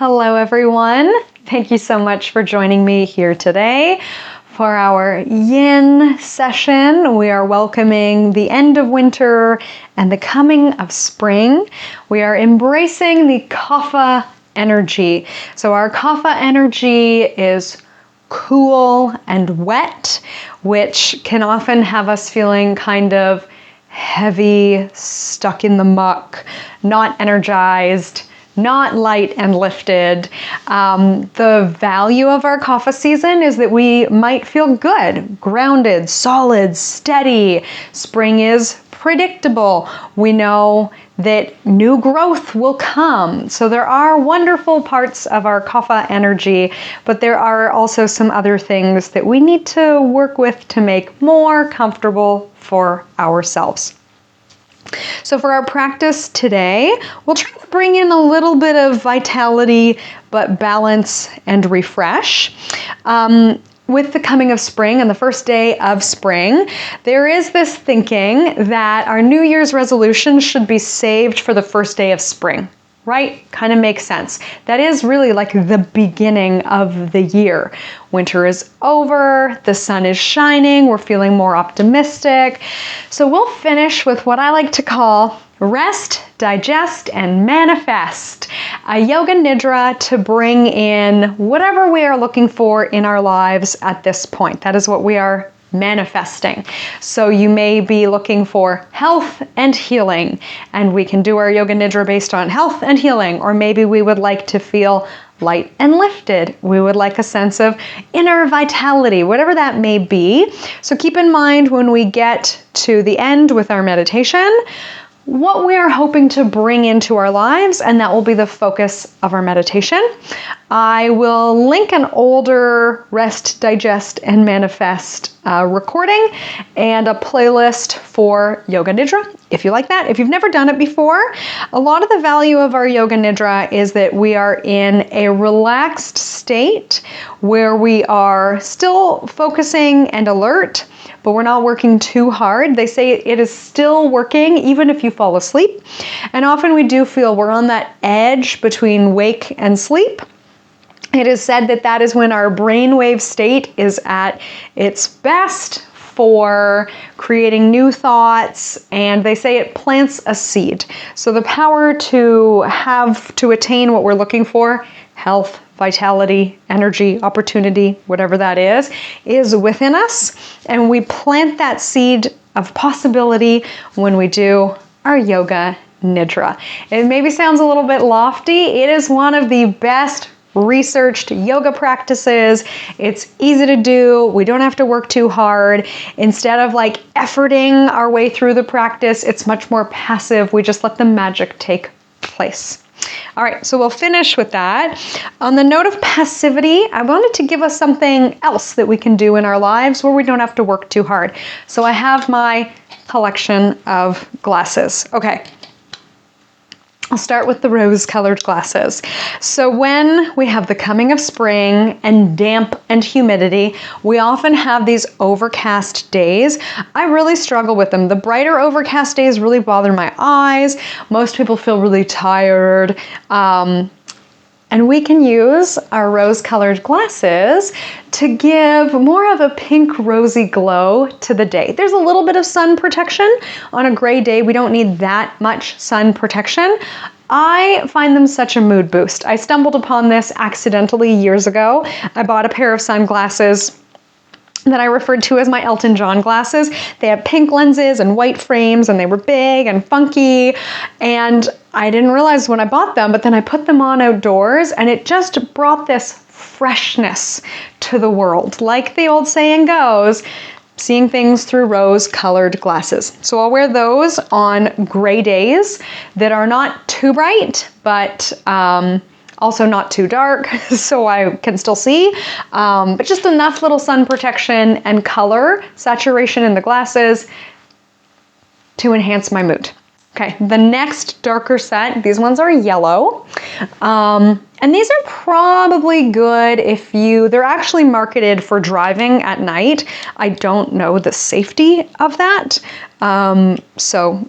Hello, everyone. Thank you so much for joining me here today for our Yin session. We are welcoming the end of winter and the coming of spring. We are embracing the Kapha energy. So our Kapha energy is cool and wet, which can often have us feeling kind of heavy, stuck in the muck, not energized, not light and lifted. The value of our Kapha season is that we might feel good, grounded, solid, steady. Spring is predictable. We know that new growth will come. So there are wonderful parts of our Kapha energy, but there are also some other things that we need to work with to make more comfortable for ourselves. So for our practice today, we'll try to bring in a little bit of vitality, but balance and refresh. With the coming of spring and the first day of spring, there is this thinking that our New Year's resolution should be saved for the first day of spring. Right? Kind of makes sense. That is really like the beginning of the year. Winter is over, the sun is shining, we're feeling more optimistic. So we'll finish with what I like to call rest, digest, and manifest. A yoga nidra to bring in whatever we are looking for in our lives at this point. That is what we are manifesting. So you may be looking for health and healing, and we can do our yoga nidra based on health and healing, or maybe we would like to feel light and lifted. We would like a sense of inner vitality, whatever that may be. So keep in mind when we get to the end with our meditation, what we are hoping to bring into our lives, and that will be the focus of our meditation. I will link an older Rest, Digest, and Manifest recording and a playlist for Yoga Nidra, if you like that. If you've never done it before, a lot of the value of our Yoga Nidra is that we are in a relaxed state where we are still focusing and alert, but we're not working too hard. They say it is still working even if you fall asleep. And often we do feel we're on that edge between wake and sleep. It is said that that is when our brainwave state is at its best for creating new thoughts, and they say it plants a seed. So the power to attain what we're looking for, health, vitality, energy, opportunity, whatever that is within us. And we plant that seed of possibility when we do our yoga nidra. It maybe sounds a little bit lofty. It is one of the best researched yoga practices. It's easy to do. We don't have to work too hard. Instead of like efforting our way through the practice, it's much more passive. We just let the magic take place. All right, so we'll finish with that. On the note of passivity, I wanted to give us something else that we can do in our lives where we don't have to work too hard. So I have my collection of glasses. Okay. I'll start with the rose-colored glasses. So when we have the coming of spring and damp and humidity, we often have these overcast days. I really struggle with them. The brighter overcast days really bother my eyes. Most people feel really tired. And we can use our rose-colored glasses to give more of a pink rosy glow to the day. There's a little bit of sun protection. On a gray day, we don't need that much sun protection. I find them such a mood boost. I stumbled upon this accidentally years ago. I bought a pair of sunglasses that I referred to as my Elton John glasses. They had pink lenses and white frames, and they were big and funky. And I didn't realize when I bought them, but then I put them on outdoors, and it just brought this freshness to the world. Like the old saying goes, seeing things through rose-colored glasses. So I'll wear those on gray days that are not too bright, but also not too dark, so I can still see, but just enough little sun protection and color saturation in the glasses to enhance my mood. Okay, the next darker set, these ones are yellow, and these are probably good if they're actually marketed for driving at night. I don't know the safety of that, so,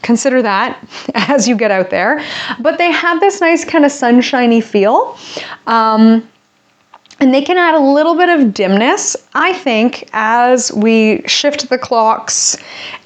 consider that as you get out there. But they have this nice kind of sunshiny feel. And they can add a little bit of dimness, I think, as we shift the clocks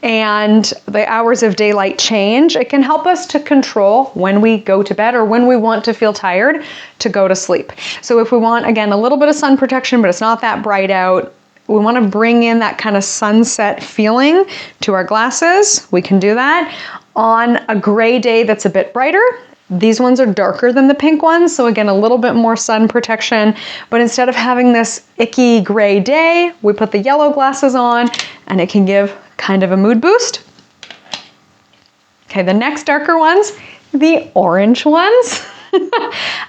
and the hours of daylight change. It can help us to control when we go to bed or when we want to feel tired to go to sleep. So if we want, again, a little bit of sun protection, but it's not that bright out, we want to bring in that kind of sunset feeling to our glasses, we can do that. On a gray day that's a bit brighter, these ones are darker than the pink ones, so again, a little bit more sun protection. But instead of having this icky gray day, we put the yellow glasses on, and it can give kind of a mood boost. Okay, the next darker ones, the orange ones.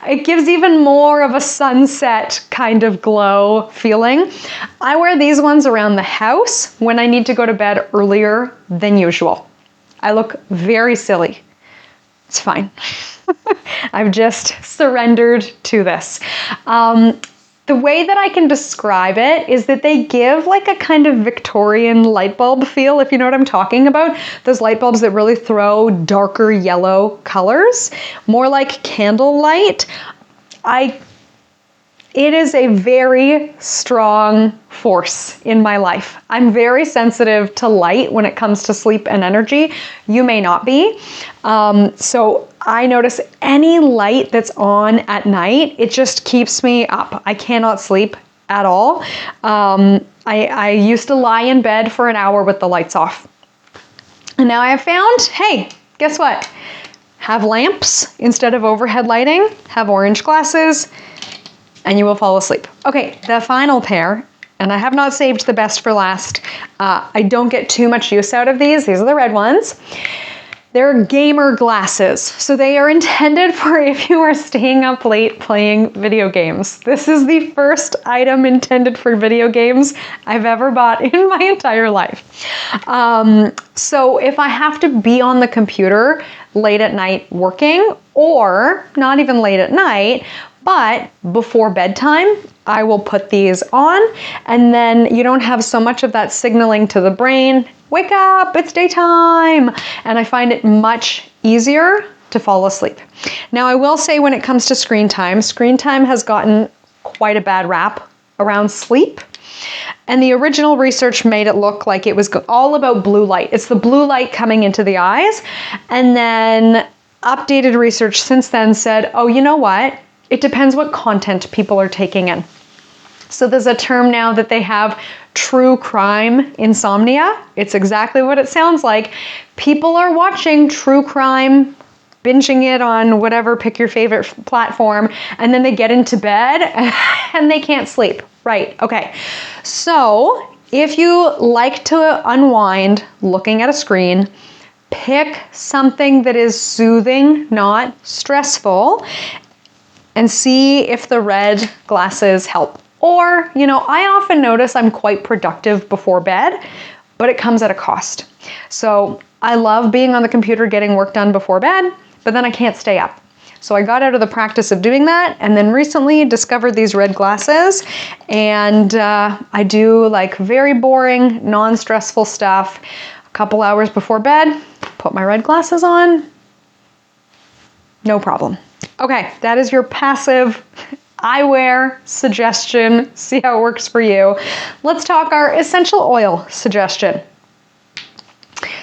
It gives even more of a sunset kind of glow feeling. I wear these ones around the house when I need to go to bed earlier than usual. I look very silly. It's fine. I've just surrendered to this. The way that I can describe it is that they give like a kind of Victorian light bulb feel, if you know what I'm talking about. Those light bulbs that really throw darker yellow colors, more like candlelight. It is a very strong force in my life. I'm very sensitive to light when it comes to sleep and energy. You may not be. So I notice any light that's on at night, it just keeps me up. I cannot sleep at all. I used to lie in bed for an hour with the lights off. And now I have found, hey, guess what? Have lamps instead of overhead lighting, have orange glasses, and you will fall asleep. Okay, the final pair, and I have not saved the best for last. I don't get too much use out of these. These are the red ones. They're gamer glasses. So they are intended for if you are staying up late playing video games. This is the first item intended for video games I've ever bought in my entire life. So if I have to be on the computer late at night working, or not even late at night, but before bedtime, I will put these on, and then you don't have so much of that signaling to the brain, wake up, it's daytime, and I find it much easier to fall asleep. Now, I will say when it comes to screen time has gotten quite a bad rap around sleep, and the original research made it look like it was all about blue light. It's the blue light coming into the eyes, and then updated research since then said, oh, you know what? It depends what content people are taking in. So there's a term now that they have, true crime insomnia. It's exactly what it sounds like. People are watching true crime, binging it on whatever, pick your favorite platform, and then they get into bed and they can't sleep. Right, okay. So if you like to unwind looking at a screen, pick something that is soothing, not stressful, and see if the red glasses help. Or, I often notice I'm quite productive before bed, but it comes at a cost. So I love being on the computer getting work done before bed, but then I can't stay up. So I got out of the practice of doing that, and then recently discovered these red glasses, and I do like very boring, non-stressful stuff. A couple hours before bed, put my red glasses on, no problem. Okay, that is your passive eyewear suggestion. See how it works for you. Let's talk our essential oil suggestion.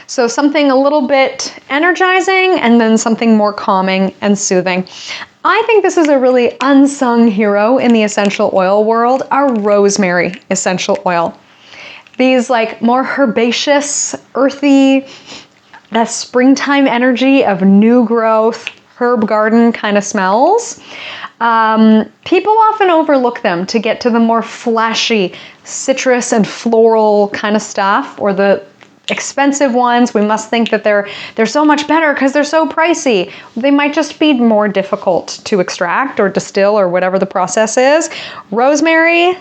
So something a little bit energizing and then something more calming and soothing. I think this is a really unsung hero in the essential oil world, our rosemary essential oil. These like more herbaceous, earthy, that springtime energy of new growth, herb garden kind of smells. People often overlook them to get to the more flashy citrus and floral kind of stuff, or the expensive ones. We must think that they're so much better because they're so pricey. They might just be more difficult to extract or distill or whatever the process is. Rosemary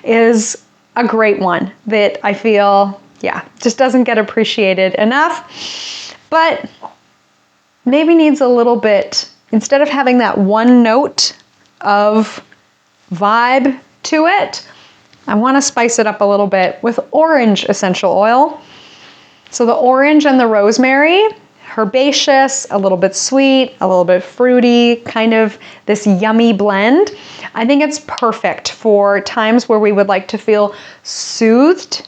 is a great one that I feel, just doesn't get appreciated enough, but maybe needs a little bit, instead of having that one note of vibe to it, I want to spice it up a little bit with orange essential oil. So the orange and the rosemary, herbaceous, a little bit sweet, a little bit fruity, kind of this yummy blend. I think it's perfect for times where we would like to feel soothed,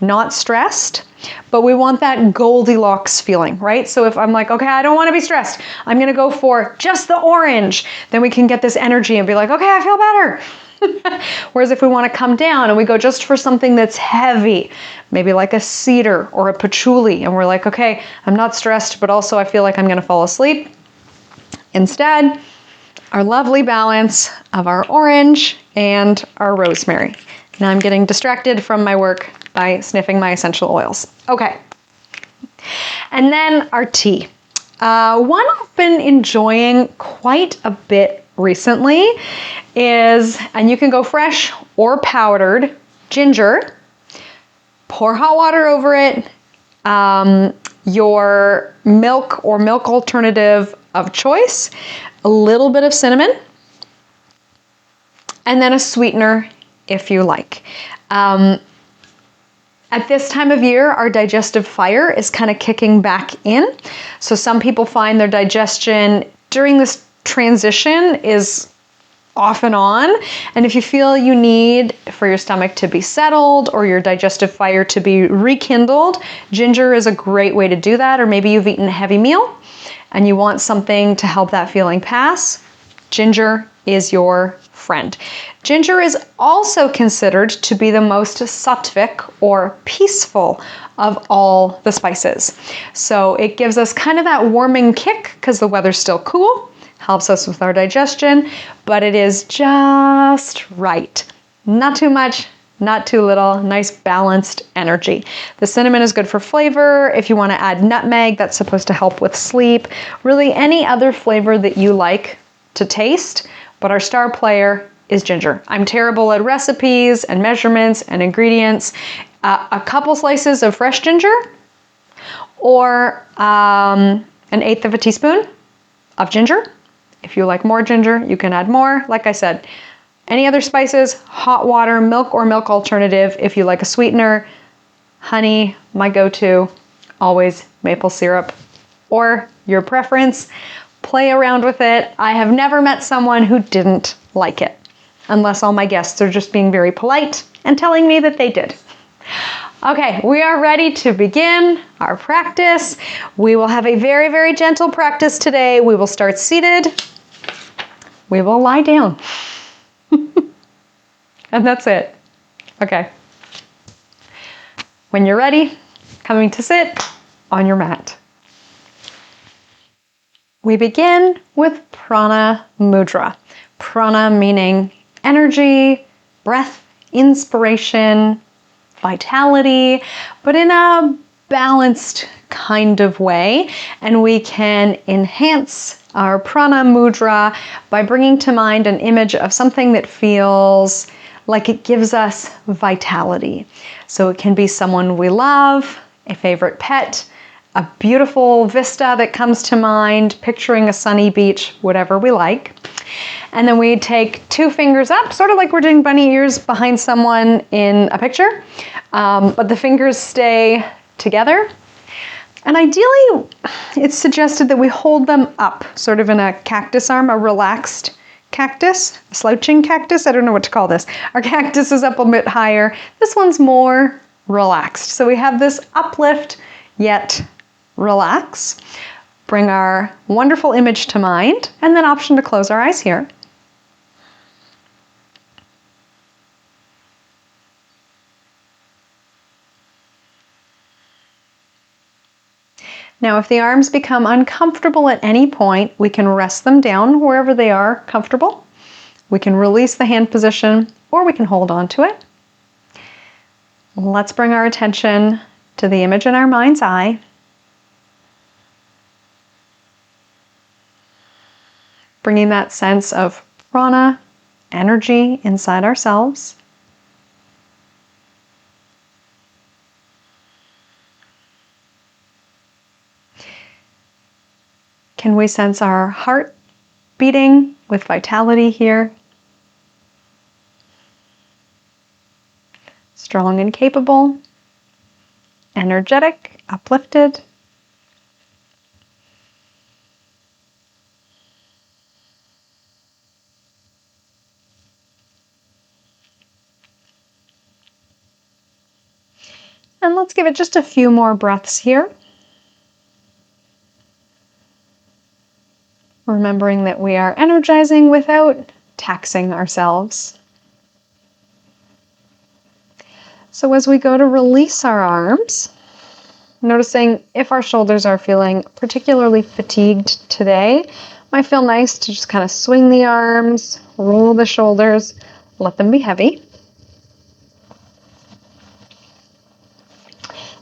not stressed, but we want that Goldilocks feeling, right? So if I'm like, okay, I don't want to be stressed, I'm going to go for just the orange, then we can get this energy and be like, okay, I feel better. Whereas if we want to come down and we go just for something that's heavy, maybe like a cedar or a patchouli, and we're like, okay, I'm not stressed, but also I feel like I'm going to fall asleep. Instead, our lovely balance of our orange and our rosemary. Now I'm getting distracted from my work by sniffing my essential oils. Okay. And then our tea. One I've been enjoying quite a bit recently is, and you can go fresh or powdered, ginger. Pour hot water over it. Your milk or milk alternative of choice, a little bit of cinnamon, and then a sweetener if you like. At this time of year, our digestive fire is kind of kicking back in. So some people find their digestion during this transition is off and on. And if you feel you need for your stomach to be settled or your digestive fire to be rekindled, ginger is a great way to do that. Or maybe you've eaten a heavy meal and you want something to help that feeling pass. Ginger is your friend. Ginger is also considered to be the most sattvic or peaceful of all the spices. So it gives us kind of that warming kick because the weather's still cool, helps us with our digestion, but it is just right. Not too much, not too little, nice balanced energy. The cinnamon is good for flavor. If you want to add nutmeg, that's supposed to help with sleep. Really any other flavor that you like to taste, but our star player is ginger. I'm terrible at recipes and measurements and ingredients. A couple slices of fresh ginger or an eighth of a teaspoon of ginger. If you like more ginger, you can add more. Like I said, any other spices, hot water, milk or milk alternative. If you like a sweetener, honey, my go-to, always maple syrup, or your preference. Play around with it. I have never met someone who didn't like it, unless all my guests are just being very polite and telling me that they did. Okay, we are ready to begin our practice. We will have a very, very gentle practice today. We will start seated. We will lie down. And that's it. Okay. When you're ready, coming to sit on your mat. We begin with prana mudra. Prana meaning energy, breath, inspiration, vitality, but in a balanced kind of way. And we can enhance our prana mudra by bringing to mind an image of something that feels like it gives us vitality. So it can be someone we love, a favorite pet, a beautiful vista that comes to mind, picturing a sunny beach, whatever we like. And then we take 2 fingers up, sort of like we're doing bunny ears behind someone in a picture, but the fingers stay together. And ideally, it's suggested that we hold them up, sort of in a cactus arm, a relaxed cactus, a slouching cactus. I don't know what to call this. Our cactus is up a bit higher. This one's more relaxed. So we have this uplift, yet relax. Bring our wonderful image to mind, and then option to close our eyes here. Now, if the arms become uncomfortable at any point, we can rest them down wherever they are comfortable. We can release the hand position, or we can hold on to it. Let's bring our attention to the image in our mind's eye. Bringing that sense of prana, energy inside ourselves. Can we sense our heart beating with vitality here? Strong and capable, energetic, uplifted. And let's give it just a few more breaths here. Remembering that we are energizing without taxing ourselves. So as we go to release our arms, noticing if our shoulders are feeling particularly fatigued today, might feel nice to just kind of swing the arms, roll the shoulders, let them be heavy.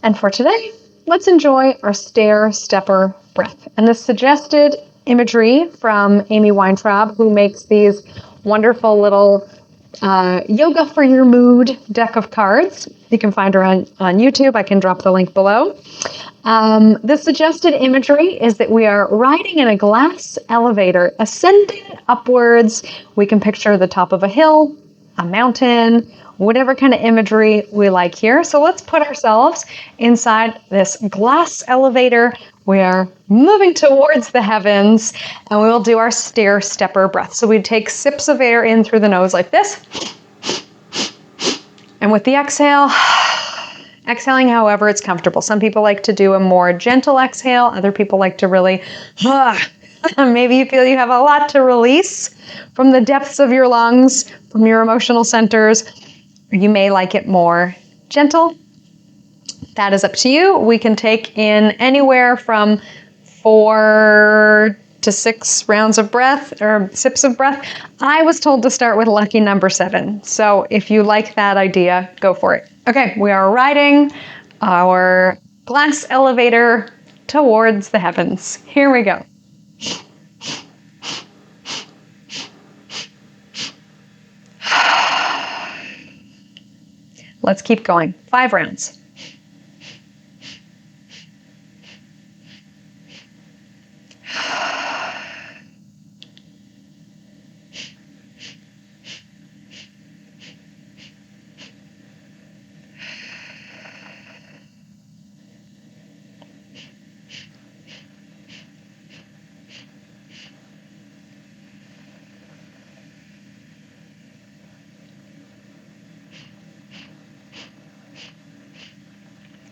And for today, let's enjoy our stair-stepper breath. And the suggested imagery from Amy Weintraub, who makes these wonderful little yoga for your mood deck of cards. You can find her on YouTube. I can drop the link below. The suggested imagery is that we are riding in a glass elevator, ascending upwards. We can picture the top of a hill, a mountain, whatever kind of imagery we like here. So let's put ourselves inside this glass elevator. We are moving towards the heavens, and we will do our stair-stepper breath. So we take sips of air in through the nose like this. And with the exhale, exhaling however it's comfortable. Some people like to do a more gentle exhale. Other people like to really, maybe you feel you have a lot to release from the depths of your lungs, from your emotional centers. You may like it more gentle. That is up to you. We can take in anywhere from 4 to 6 rounds of breath or sips of breath. I was told to start with lucky number 7. So if you like that idea, go for it. Okay, we are riding our glass elevator towards the heavens. Here we go. Let's keep going. 5 rounds.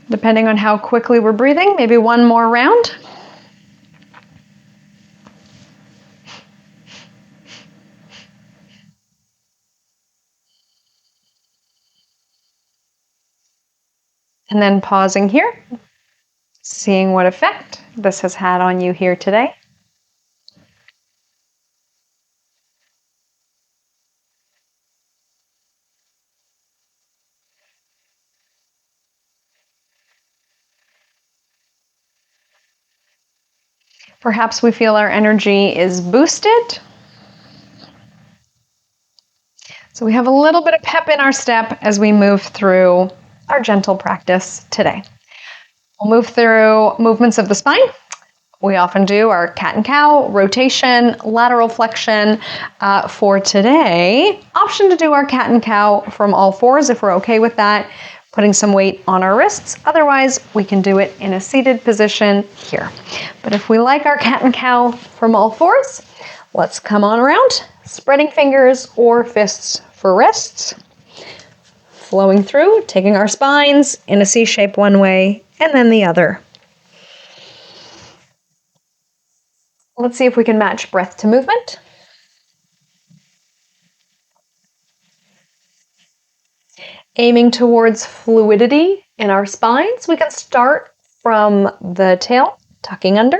Depending on how quickly we're breathing, maybe one more round. And then pausing here, seeing what effect this has had on you here today. Perhaps we feel our energy is boosted. So we have a little bit of pep in our step as we move through our gentle practice today. We'll move through movements of the spine. We often do our cat and cow, rotation, lateral flexion. For today, option to do our cat and cow from all fours if we're okay with that, putting some weight on our wrists. Otherwise, we can do it in a seated position here. But if we like our cat and cow from all fours, let's come on around, spreading fingers or fists for wrists. Flowing through, taking our spines in a C shape one way and then the other. Let's see if we can match breath to movement. Aiming towards fluidity in our spines, we can start from the tail, tucking under,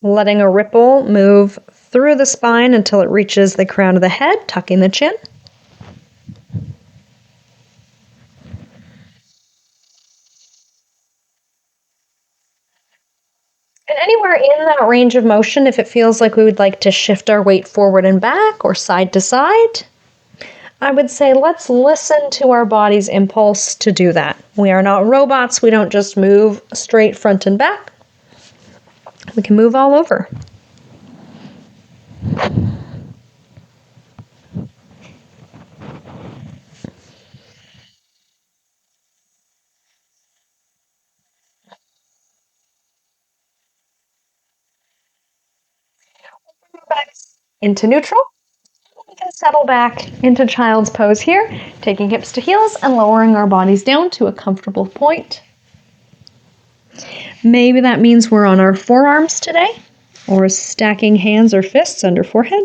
letting a ripple move through the spine until it reaches the crown of the head, tucking the chin. And anywhere in that range of motion, if it feels like we would like to shift our weight forward and back or side to side, I would say let's listen to our body's impulse to do that. We are not robots. We don't just move straight front and back. We can move all over. into neutral. We can settle back into child's pose here, taking hips to heels and lowering our bodies down to a comfortable point. Maybe that means we're on our forearms today, or stacking hands or fists under forehead.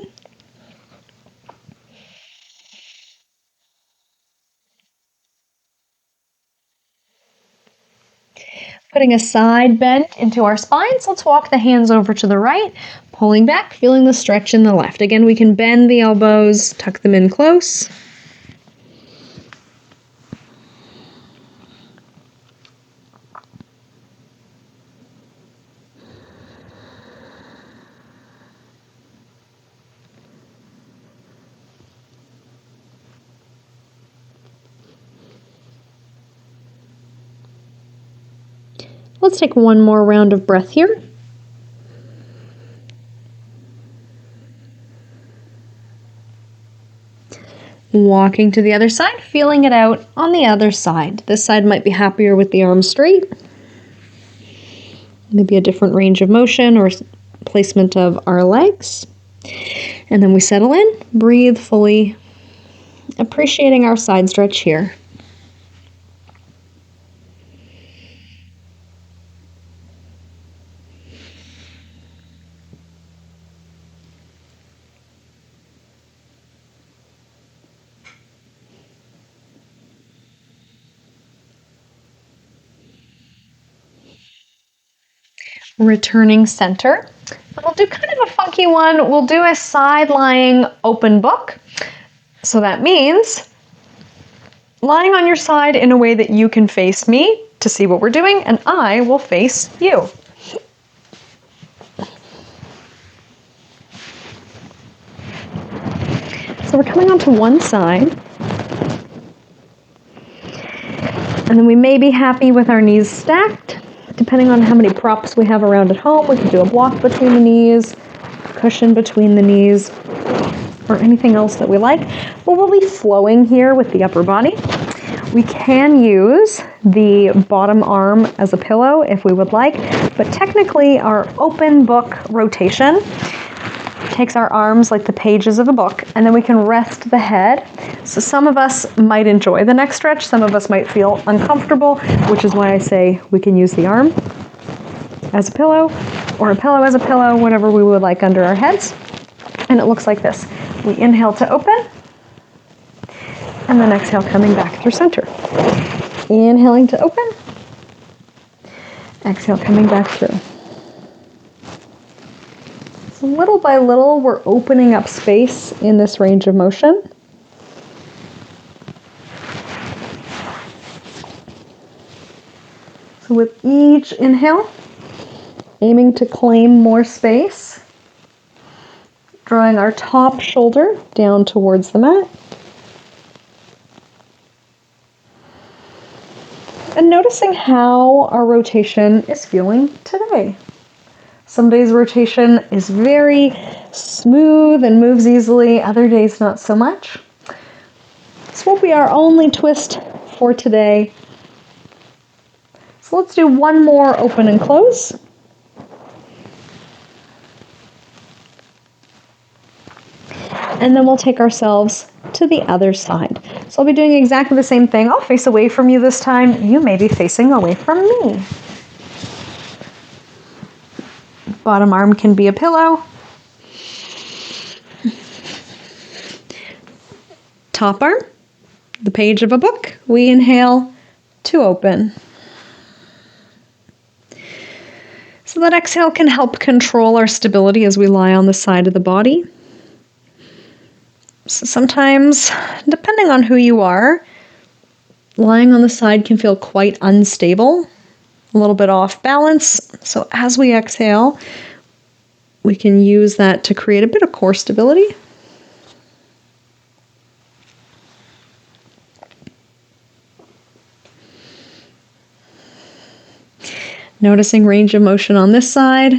Putting a side bend into our spines, let's walk the hands over to the right, pulling back, feeling the stretch in the left. Again, we can bend the elbows, tuck them in close. Let's take one more round of breath here. Walking to the other side, feeling it out on the other side. This side might be happier with the arms straight. Maybe a different range of motion or placement of our legs. And then we settle in, breathe fully, appreciating our side stretch here. Returning center. And we'll do kind of a funky one. We'll do a side lying open book. So that means lying on your side in a way that you can face me to see what we're doing, and I will face you. So we're coming onto one side. And then we may be happy with our knees stacked. Depending on how many props we have around at home, we can do a block between the knees, a cushion between the knees, or anything else that we like. But we'll be flowing here with the upper body. We can use the bottom arm as a pillow if we would like, but technically our open book rotation takes our arms like the pages of a book, and then we can rest the head. So some of us might enjoy the neck stretch, some of us might feel uncomfortable, which is why I say we can use the arm as a pillow, or a pillow as a pillow, whatever we would like under our heads. And it looks like this. We inhale to open, and then exhale coming back through center. Inhaling to open, exhale coming back through. So little by little, we're opening up space in this range of motion. So with each inhale, aiming to claim more space, drawing our top shoulder down towards the mat. And noticing how our rotation is feeling today. Some days rotation is very smooth and moves easily, other days not so much. This will be our only twist for today. So let's do one more open and close. And then we'll take ourselves to the other side. So I'll be doing exactly the same thing. I'll face away from you this time. You may be facing away from me. Bottom arm can be a pillow. Top arm, the page of a book. We inhale to open. So that exhale can help control our stability as we lie on the side of the body. So sometimes, depending on who you are, lying on the side can feel quite unstable, a little bit off balance. So as we exhale, we can use that to create a bit of core stability. Noticing range of motion on this side,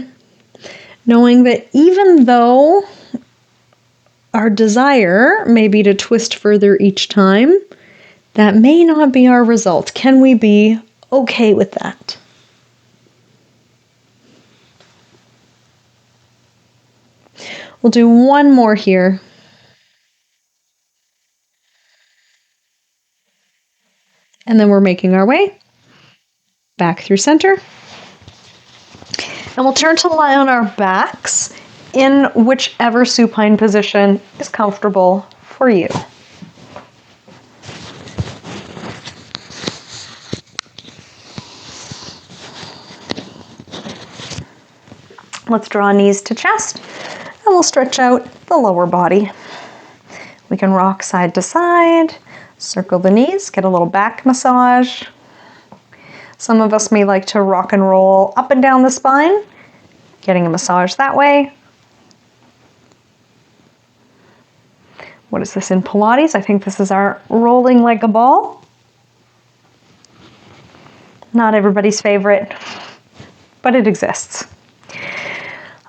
knowing that even though our desire may be to twist further each time, that may not be our result. Can we be okay with that? We'll do one more here. And then we're making our way back through center. And we'll turn to lie on our backs in whichever supine position is comfortable for you. Let's draw knees to chest, and we'll stretch out the lower body. We can rock side to side, circle the knees, get a little back massage. Some of us may like to rock and roll up and down the spine, getting a massage that way. What is this in Pilates? I think this is our rolling like a ball. Not everybody's favorite, but it exists.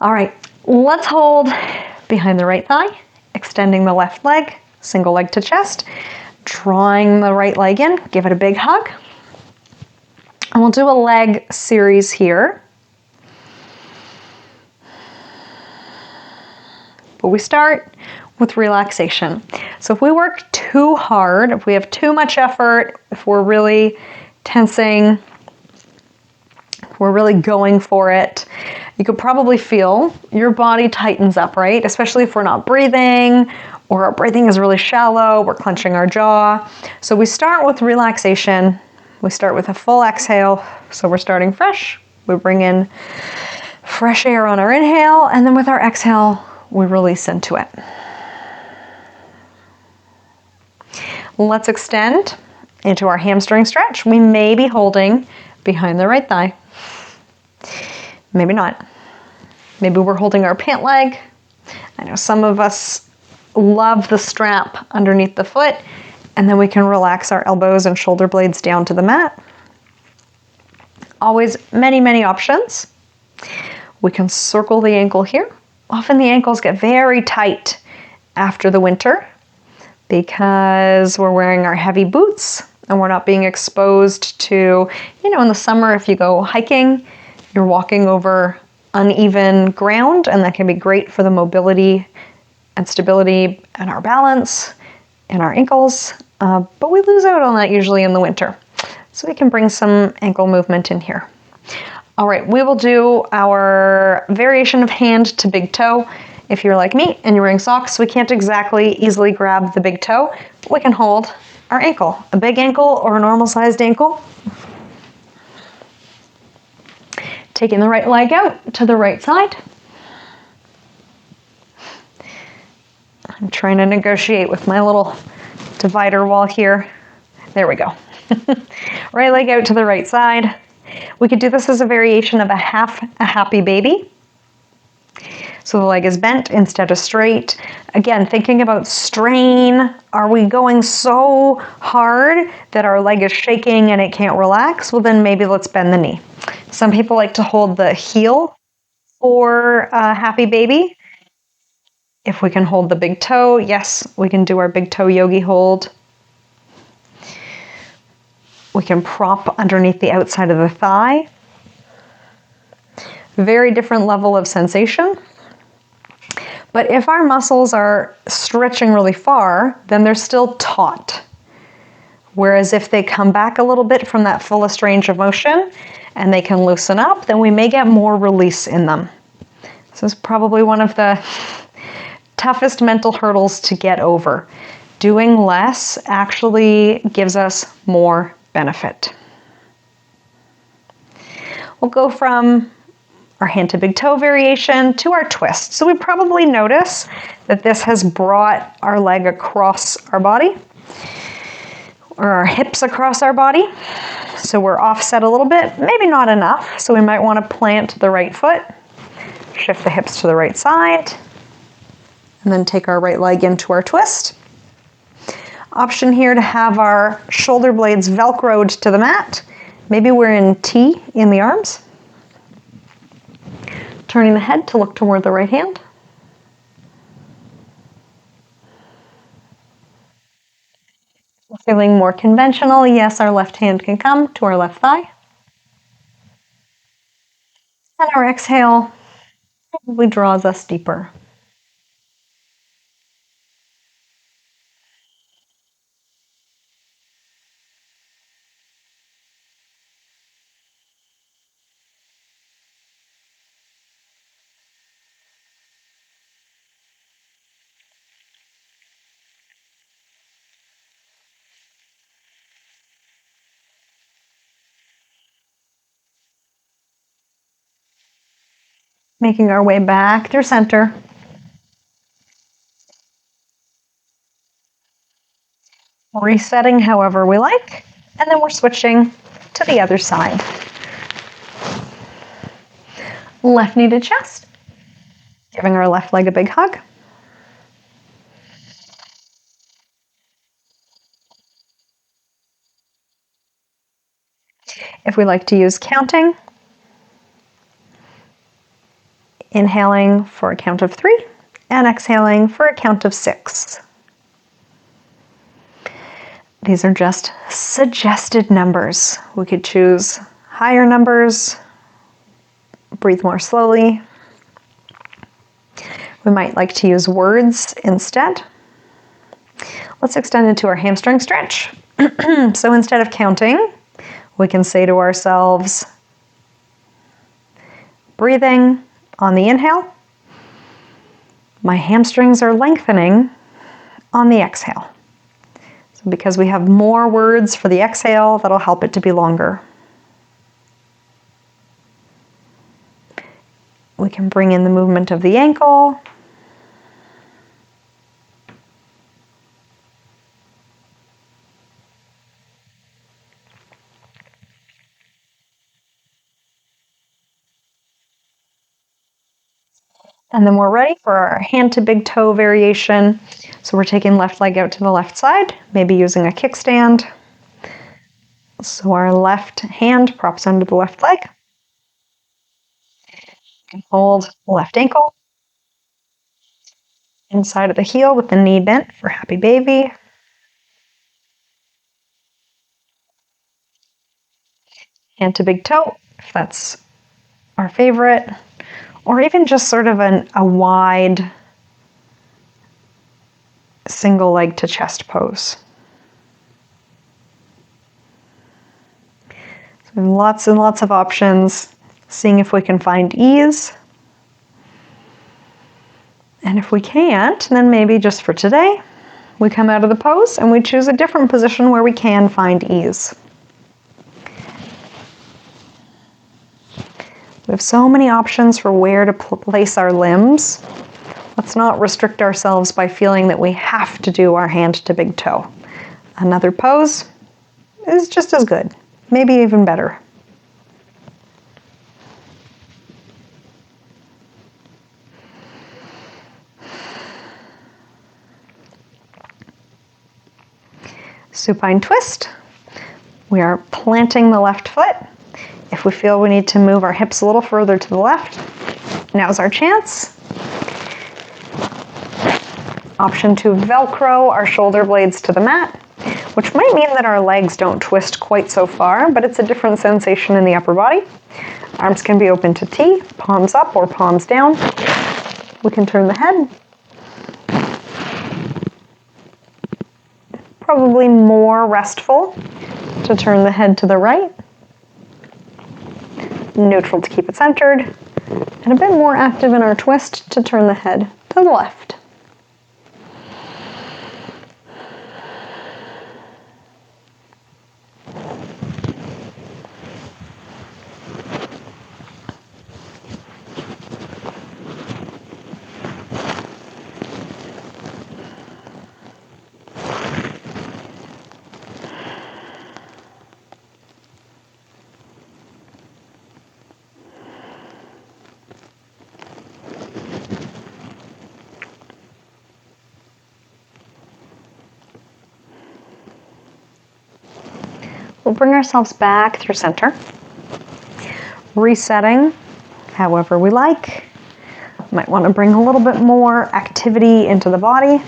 All right, let's hold behind the right thigh, extending the left leg, single leg to chest, drawing the right leg in, give it a big hug. And we'll do a leg series here. But we start with relaxation. So if we work too hard, if we have too much effort, if we're really tensing, if we're really going for it, you could probably feel your body tightens up, right? Especially if we're not breathing or our breathing is really shallow, we're clenching our jaw. So we start with relaxation. We start with a full exhale. So we're starting fresh. We bring in fresh air on our inhale, and then with our exhale, we release into it. Let's extend into our hamstring stretch. We may be holding behind the right thigh. Maybe not. Maybe we're holding our pant leg. I know some of us love the strap underneath the foot, and then we can relax our elbows and shoulder blades down to the mat. Always many, many options. We can circle the ankle here. Often the ankles get very tight after the winter because we're wearing our heavy boots and we're not being exposed to, in the summer, if you go hiking, you're walking over uneven ground, and that can be great for the mobility and stability and our balance and our ankles. But we lose out on that usually in the winter. So we can bring some ankle movement in here. All right, we will do our variation of hand to big toe. If you're like me and you're wearing socks, we can't exactly easily grab the big toe. We can hold our ankle, a big ankle or a normal sized ankle. Taking the right leg out to the right side. I'm trying to negotiate with my little divider wall here. There we go. Right leg out to the right side. We could do this as a variation of a half a happy baby. So the leg is bent instead of straight. Again, thinking about strain. Are we going so hard that our leg is shaking and it can't relax? Well, then maybe let's bend the knee. Some people like to hold the heel for a happy baby. If we can hold the big toe, yes, we can do our big toe yogi hold. We can prop underneath the outside of the thigh. Very different level of sensation. But if our muscles are stretching really far, then they're still taut. Whereas if they come back a little bit from that fullest range of motion and they can loosen up, then we may get more release in them. This is probably one of the toughest mental hurdles to get over. Doing less actually gives us more benefit. We'll go from our hand to big toe variation to our twist. So we probably notice that this has brought our leg across our body or our hips across our body. So we're offset a little bit, maybe not enough. So we might want to plant the right foot, shift the hips to the right side, and then take our right leg into our twist. Option here to have our shoulder blades velcroed to the mat. Maybe we're in T in the arms. Turning the head to look toward the right hand. Feeling more conventional, yes, our left hand can come to our left thigh. And our exhale probably draws us deeper. Making our way back through center. Resetting however we like, and then we're switching to the other side. Left knee to chest, giving our left leg a big hug. If we like to use counting, inhaling for a count of 3 and exhaling for a count of 6. These are just suggested numbers. We could choose higher numbers, breathe more slowly. We might like to use words instead. Let's extend into our hamstring stretch. So instead of counting, we can say to ourselves, breathing on the inhale, my hamstrings are lengthening on the exhale. So because we have more words for the exhale, that'll help it to be longer. We can bring in the movement of the ankle. And then we're ready for our hand to big toe variation. So we're taking left leg out to the left side, maybe using a kickstand. So our left hand props under the left leg. You can hold the left ankle. Inside of the heel with the knee bent for happy baby. Hand to big toe, if that's our favorite. Or even just sort of a wide single leg to chest pose. So lots and lots of options, seeing if we can find ease. And if we can't, then maybe just for today, we come out of the pose and we choose a different position where we can find ease. We have so many options for where to place our limbs. Let's not restrict ourselves by feeling that we have to do our hand to big toe. Another pose is just as good, maybe even better. Supine twist. We are planting the left foot. If we feel we need to move our hips a little further to the left, now's our chance. Option to Velcro our shoulder blades to the mat, which might mean that our legs don't twist quite so far, but it's a different sensation in the upper body. Arms can be open to T, palms up or palms down. We can turn the head. Probably more restful to turn the head to the right. Neutral to keep it centered, and a bit more active in our twist to turn the head to the left. We'll bring ourselves back through center, resetting however we like. Might want to bring a little bit more activity into the body.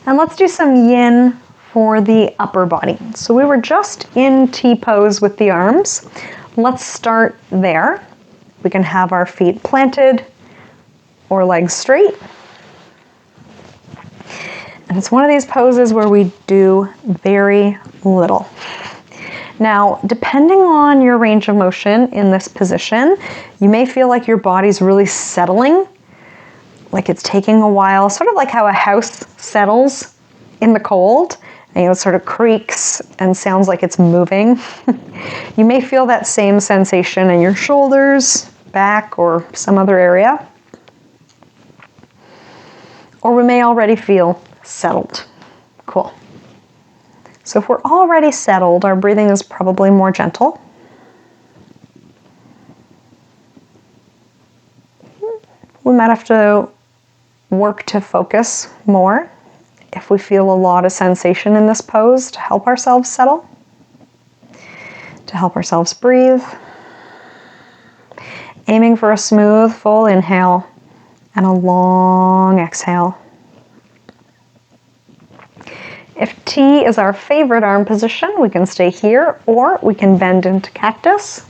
And let's do some yin for the upper body. So we were just in T pose with the arms. Let's start there. We can have our feet planted or legs straight. And it's one of these poses where we do very little. Now, depending on your range of motion in this position, you may feel like your body's really settling, like it's taking a while, sort of like how a house settles in the cold. and it sort of creaks and sounds like it's moving. You may feel that same sensation in your shoulders, back, or some other area. Or we may already feel settled. Cool. So if we're already settled, our breathing is probably more gentle. We might have to work to focus more if we feel a lot of sensation in this pose to help ourselves settle, to help ourselves breathe. Aiming for a smooth, full inhale and a long exhale. If T is our favorite arm position, we can stay here, or we can bend into cactus.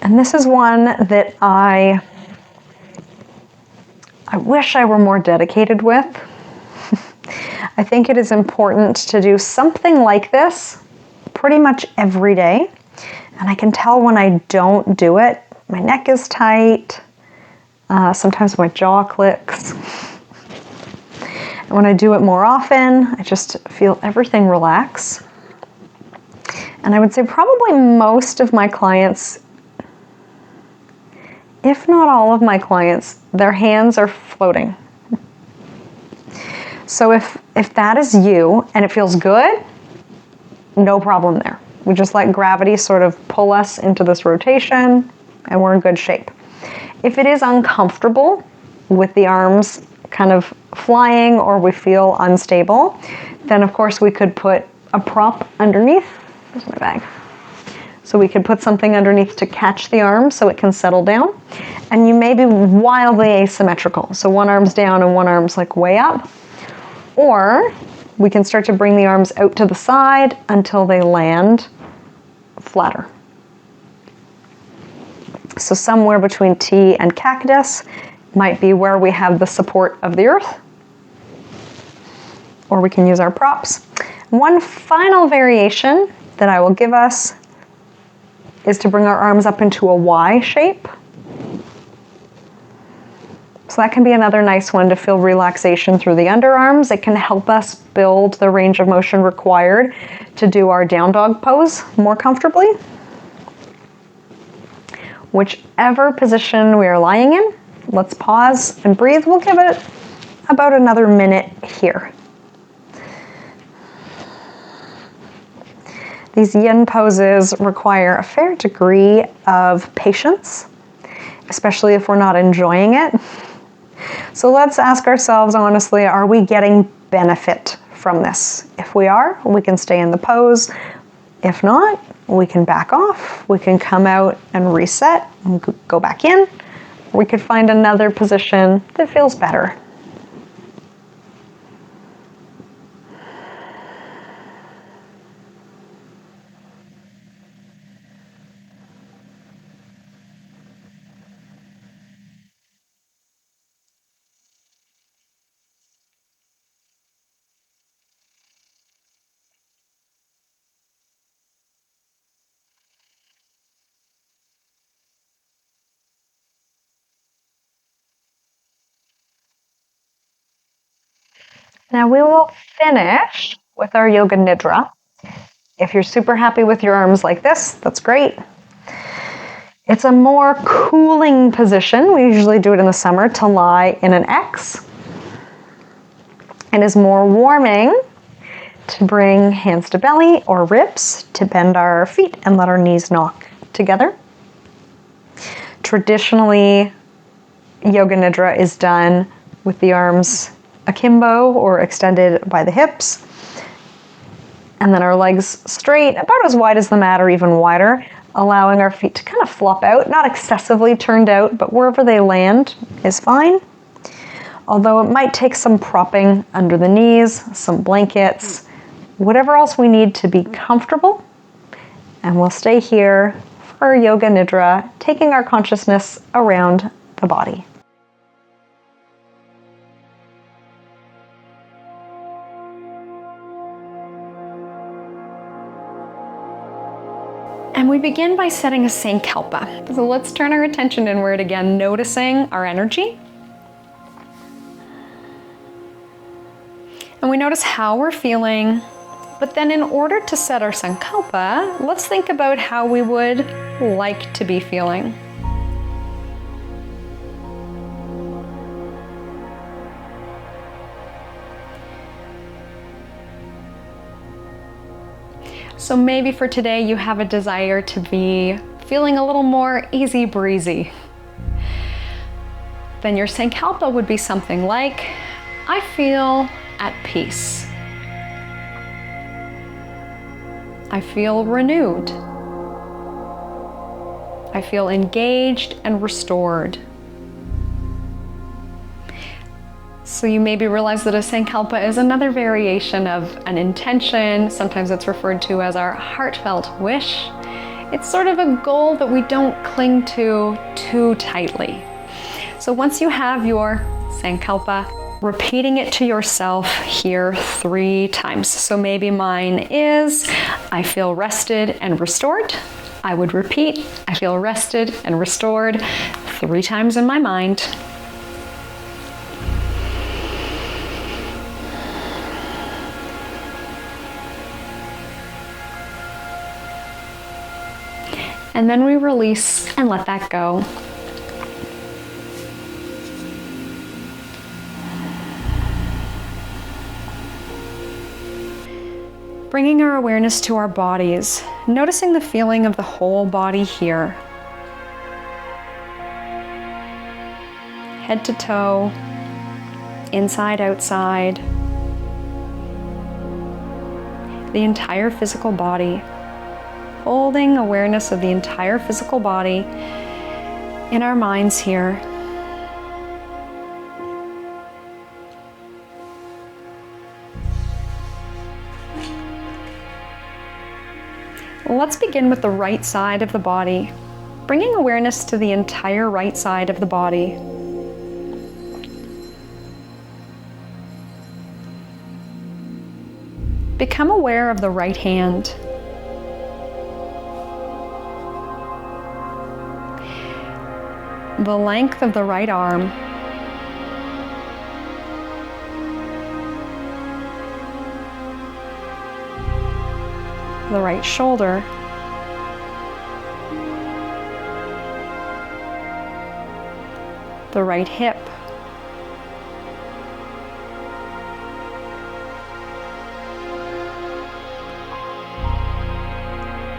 And this is one that I wish I were more dedicated with. I think it is important to do something like this pretty much every day. And I can tell when I don't do it, my neck is tight, sometimes my jaw clicks. And when I do it more often, I just feel everything relax. And I would say probably most of my clients, if not all of my clients, their hands are floating. So if that is you and it feels good, no problem there. We just let gravity sort of pull us into this rotation and we're in good shape. If it is uncomfortable with the arms kind of flying or we feel unstable, then of course we could put a prop underneath. There's my bag. So we could put something underneath to catch the arm so it can settle down. And you may be wildly asymmetrical. So one arm's down and one arm's like way up. Or we can start to bring the arms out to the side until they land flatter. So somewhere between T and cactus might be where we have the support of the earth. Or we can use our props. One final variation that I will give us is to bring our arms up into a Y shape. So that can be another nice one to feel relaxation through the underarms. It can help us build the range of motion required to do our down dog pose more comfortably. Whichever position we are lying in, let's pause and breathe. We'll give it about another minute here. These yin poses require a fair degree of patience, especially if we're not enjoying it. So let's ask ourselves honestly, are we getting benefit from this? If we are, we can stay in the pose. If not, we can back off. We can come out and reset and go back in. We could find another position that feels better. Now we will finish with our Yoga Nidra. If you're super happy with your arms like this, that's great. It's a more cooling position. We usually do it in the summer to lie in an X. It is more warming to bring hands to belly or ribs to bend our feet and let our knees knock together. Traditionally, Yoga Nidra is done with the arms akimbo or extended by the hips, and then our legs straight, about as wide as the mat or even wider, allowing our feet to kind of flop out, not excessively turned out, but wherever they land is fine. Although it might take some propping under the knees, some blankets, whatever else we need to be comfortable. And we'll stay here for Yoga Nidra, taking our consciousness around the body. And we begin by setting a Sankalpa. So let's turn our attention inward again, noticing our energy. And we notice how we're feeling. But then in order to set our sankalpa, let's think about how we would like to be feeling. So maybe for today you have a desire to be feeling a little more easy breezy. Then your sankalpa would be something like, I feel at peace. I feel renewed. I feel engaged and restored. So you maybe realize that a sankalpa is another variation of an intention. Sometimes it's referred to as our heartfelt wish. It's sort of a goal that we don't cling to too tightly. So once you have your sankalpa, repeating it to yourself here 3 times. So maybe mine is, I feel rested and restored. I would repeat, I feel rested and restored 3 times in my mind. And then we release and let that go. Bringing our awareness to our bodies, noticing the feeling of the whole body here. Head to toe, inside, outside. The entire physical body. Holding awareness of the entire physical body in our minds here. Let's begin with the right side of the body, bringing awareness to the entire right side of the body. Become aware of the right hand. The length of the right arm. The right shoulder. The right hip.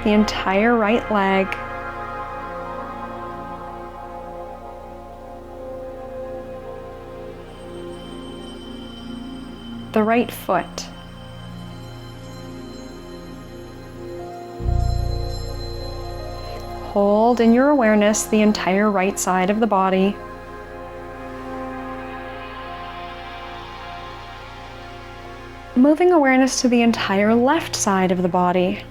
The entire right leg. The right foot. Hold in your awareness the entire right side of the body. Moving awareness to the entire left side of the body.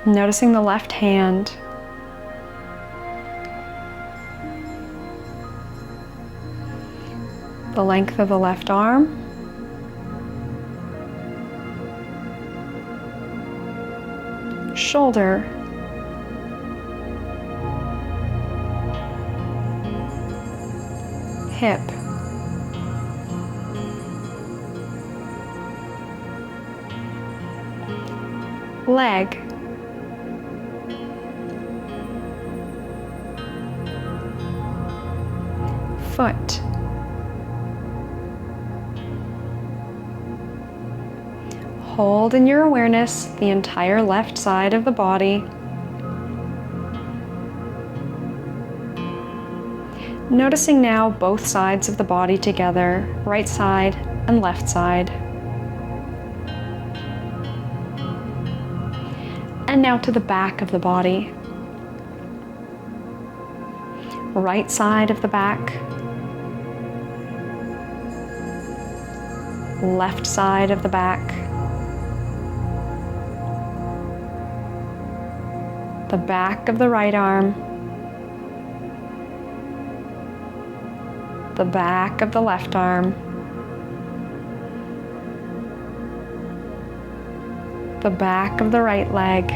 Noticing the left hand. The length of the left arm. Shoulder. Hip. Leg. Foot. Hold in your awareness the entire left side of the body. Noticing now both sides of the body together, right side and left side. And now to the back of the body. Right side of the back. Left side of the back. The back of the right arm. The back of the left arm. The back of the right leg.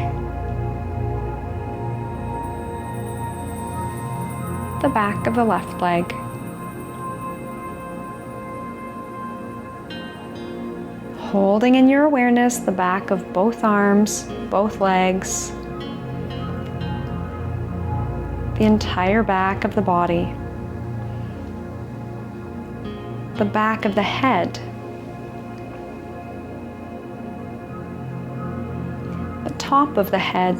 the back of the left leg. Holding in your awareness the back of both arms, both legs, the entire back of the body, the back of the head, the top of the head,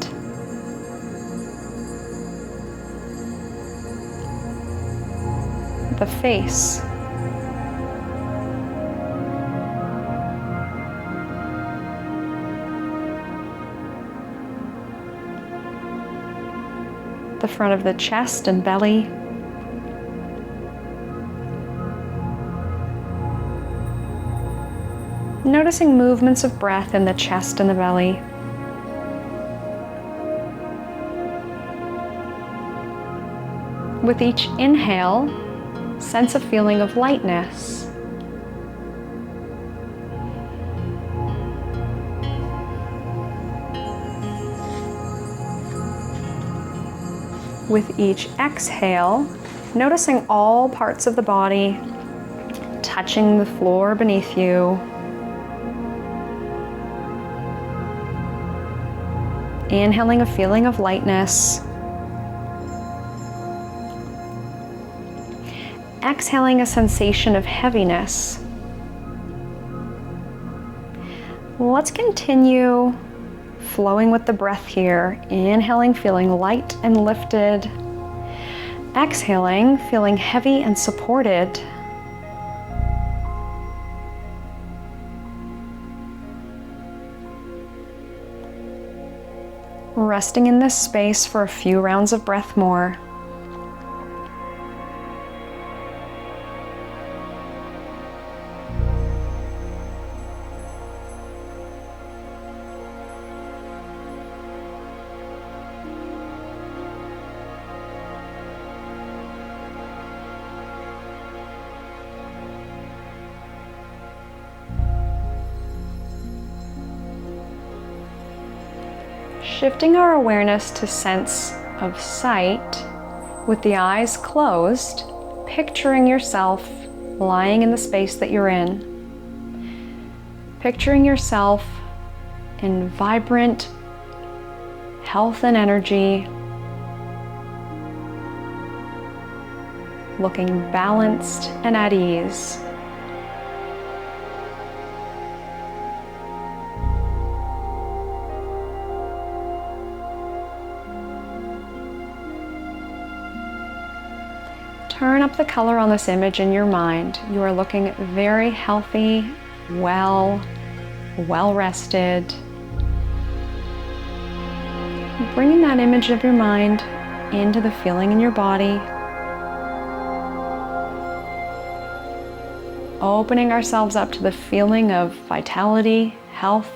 the face, the front of the chest and belly, noticing movements of breath in the chest and the belly. With each inhale, sense a feeling of lightness. With each exhale, noticing all parts of the body touching the floor beneath you. Inhaling a feeling of lightness. Exhaling a sensation of heaviness. Let's continue flowing with the breath here. Inhaling, feeling light and lifted. Exhaling, feeling heavy and supported. Resting in this space for a few rounds of breath more. Shifting our awareness to sense of sight, with the eyes closed, picturing yourself lying in the space that you're in. Picturing yourself in vibrant health and energy, looking balanced and at ease. Turn up the color on this image in your mind. You are looking very healthy, well rested. Bringing that image of your mind into the feeling in your body. Opening ourselves up to the feeling of vitality, health,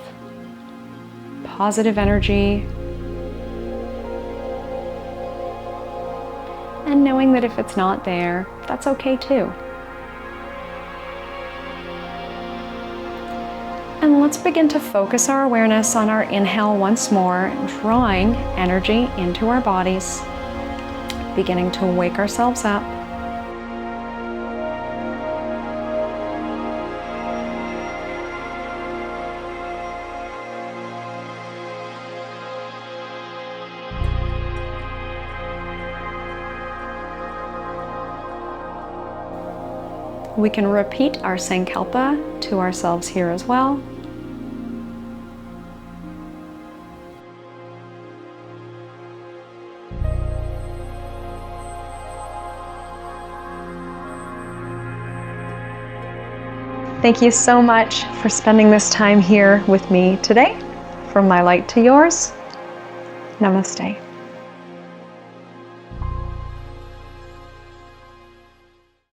positive energy. And knowing that if it's not there, that's okay too. And let's begin to focus our awareness on our inhale once more, drawing energy into our bodies, beginning to wake ourselves up. We can repeat our Sankalpa to ourselves here as well. Thank you so much for spending this time here with me today. From my light to yours, namaste.